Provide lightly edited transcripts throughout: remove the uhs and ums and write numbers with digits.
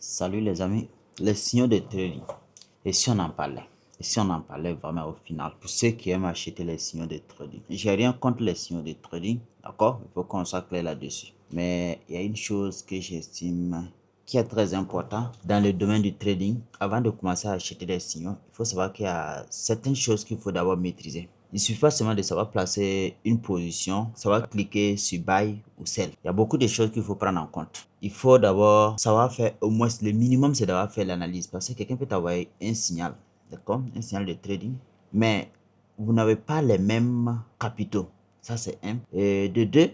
Salut les amis, les signaux de trading. Et si on en parlait? Et si on en parlait vraiment au final? Pour ceux qui aiment acheter les signaux de trading. J'ai rien contre les signaux de trading, d'accord? Il faut qu'on soit clair là-dessus. Mais il y a une chose que j'estime qui est très important dans le domaine du trading. Avant de commencer à acheter des signaux, il faut savoir qu'il y a certaines choses qu'il faut d'abord maîtriser. Il ne suffit pas seulement de savoir placer une position, savoir cliquer sur buy ou sell. Il y a beaucoup de choses qu'il faut prendre en compte. Il faut d'abord savoir faire, au moins le minimum, c'est d'avoir fait l'analyse. Parce que quelqu'un peut t'envoyer un signal, d'accord? Un signal de trading. Mais vous n'avez pas les mêmes capitaux. Ça, c'est un. Et de deux,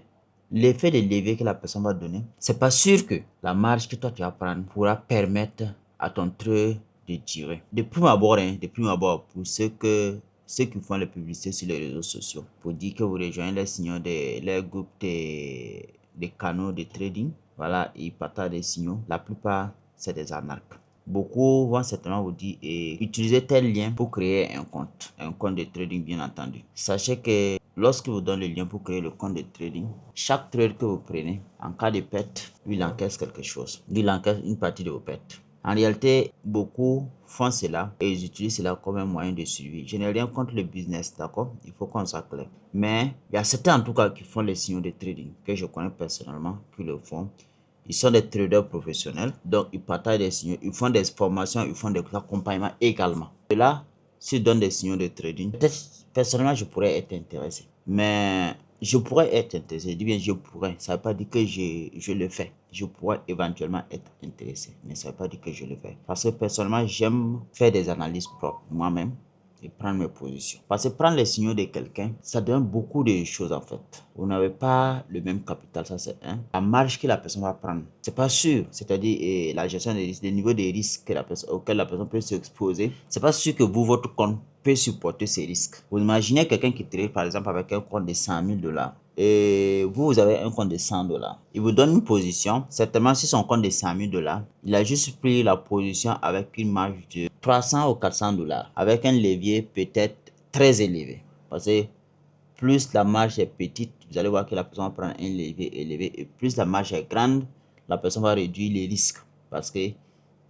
l'effet de levier que la personne va donner, c'est pas sûr que la marge que toi tu vas prendre pourra permettre à ton trade de tirer. De prime abord, pour ceux qui font les publicités sur les réseaux sociaux, pour dire que vous rejoignez les signaux les groupes des canaux de trading, voilà, ils partagent des signaux. La plupart, c'est des arnaques. Beaucoup vont certainement vous dire utilisez tel lien pour créer un compte de trading bien entendu. Sachez que lorsque vous donnez le lien pour créer le compte de trading, chaque trade que vous prenez, en cas de perte, lui il encaisse quelque chose. Lui il encaisse une partie de vos pertes. En réalité, beaucoup font cela et ils utilisent cela comme un moyen de suivi. Je n'ai rien contre le business, d'accord? Il faut qu'on soit clair. Mais il y a certains en tout cas qui font les signaux de trading, que je connais personnellement, qui le font. Ils sont des traders professionnels, donc ils partagent des signaux, ils font des formations, ils font des accompagnements également. Et là, s'ils donnent des signaux de trading, peut-être personnellement je pourrais être intéressé. Mais je pourrais être intéressé, je dis bien je pourrais, ça ne veut pas dire que je le fais. Je pourrais éventuellement être intéressé, mais ça ne veut pas dire que je le fais. Parce que personnellement, j'aime faire des analyses propres moi-même et prendre mes positions. Parce que prendre les signaux de quelqu'un, ça donne beaucoup de choses en fait. Vous n'avez pas le même capital, ça c'est un. La marge que la personne va prendre, c'est pas sûr. C'est-à-dire la gestion des risques, le niveau des risques auxquels la personne peut s'exposer. C'est pas sûr que vous, votre compte, peut supporter ces risques. Vous imaginez quelqu'un qui trade par exemple avec un compte de 100 000 $. Et vous avez un compte de 100 $. Il vous donne une position. Certainement, si son compte de 100 000 $, il a juste pris la position avec une marge de 300 ou 400 $, avec un levier peut-être très élevé. Parce que plus la marge est petite, vous allez voir que la personne va prendre un levier élevé. Et plus la marge est grande, la personne va réduire les risques. Parce que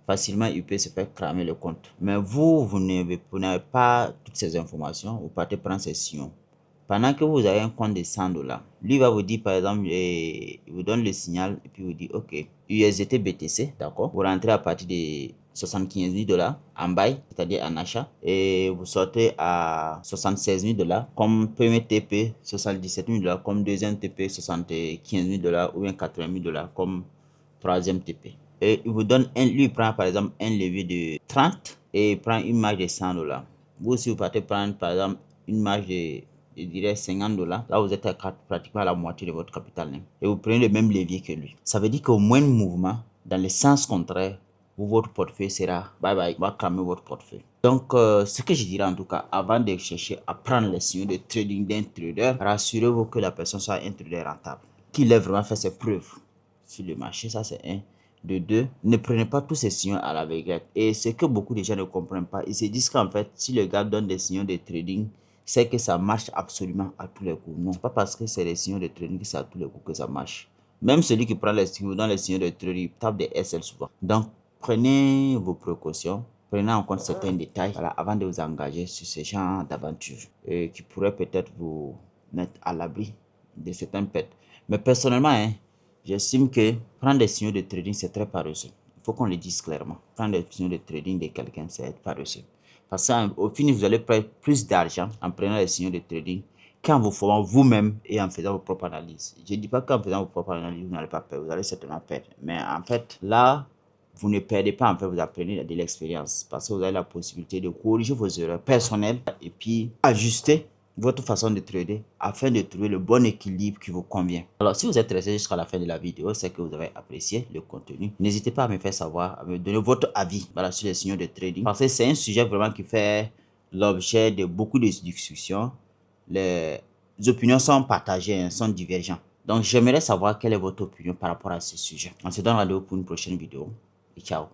facilement, il peut se faire cramer le compte. Mais vous n'avez pas toutes ces informations. Vous partez prendre ces signaux. Pendant que vous avez un compte de 100 $, lui va vous dire par exemple, il vous donne le signal et puis vous dit ok, USDT BTC, d'accord, vous rentrez à partir de 75 000 $ en buy, c'est-à-dire en achat, et vous sortez à 76 000 $ comme premier TP, 77 000 $ comme deuxième TP, 75 000 $ ou bien 80 000 $ comme troisième TP. Et il vous donne lui il prend par exemple un levier de 30 et il prend une marge de 100 $. Vous aussi vous partez prendre par exemple une marge de, je dirais 50 $. Là, vous êtes pratiquement à la moitié de votre capital. Et vous prenez le même levier que lui. Ça veut dire qu'au moindre mouvement, dans le sens contraire, votre portefeuille sera bye bye, va cramer votre portefeuille. Donc, ce que je dirais en tout cas, avant de chercher à prendre les signaux de trading d'un trader, rassurez-vous que la personne soit un trader rentable, qu'il ait vraiment fait ses preuves sur le marché. Ça, c'est un. De deux, ne prenez pas tous ces signaux à la baguette. Et ce que beaucoup de gens ne comprennent pas, ils se disent qu'en fait, si le gars donne des signaux de trading, c'est que ça marche absolument à tous les coups. Non, pas parce que c'est les signaux de trading que c'est à tous les coups que ça marche. Même celui qui prend les signaux, dans les signaux de trading, tape des SL souvent. Donc, prenez vos précautions, prenez en compte certains détails, voilà, avant de vous engager sur ce genre d'aventure qui pourrait peut-être vous mettre à l'abri de certaines pertes. Mais personnellement, j'estime que prendre des signaux de trading, c'est très paresseux. Il faut qu'on le dise clairement. Prendre des signaux de trading de quelqu'un, c'est être paresseux. Parce qu'au final, vous allez perdre plus d'argent en prenant les signaux de trading qu'en vous formant vous-même et en faisant vos propres analyses. Je ne dis pas qu'en faisant vos propres analyses, vous n'allez pas perdre. Vous allez certainement perdre. Mais en fait, là, vous ne perdez pas, en fait, vous apprenez de l'expérience. Parce que vous avez la possibilité de corriger vos erreurs personnelles et puis ajuster votre façon de trader afin de trouver le bon équilibre qui vous convient. Alors, si vous êtes resté jusqu'à la fin de la vidéo, c'est que vous avez apprécié le contenu. N'hésitez pas à me faire savoir, à me donner votre avis, voilà, sur les signaux de trading. Parce que c'est un sujet vraiment qui fait l'objet de beaucoup de discussions. Les opinions sont partagées, sont divergentes. Donc, j'aimerais savoir quelle est votre opinion par rapport à ce sujet. On se donne rendez-vous pour une prochaine vidéo. Et ciao.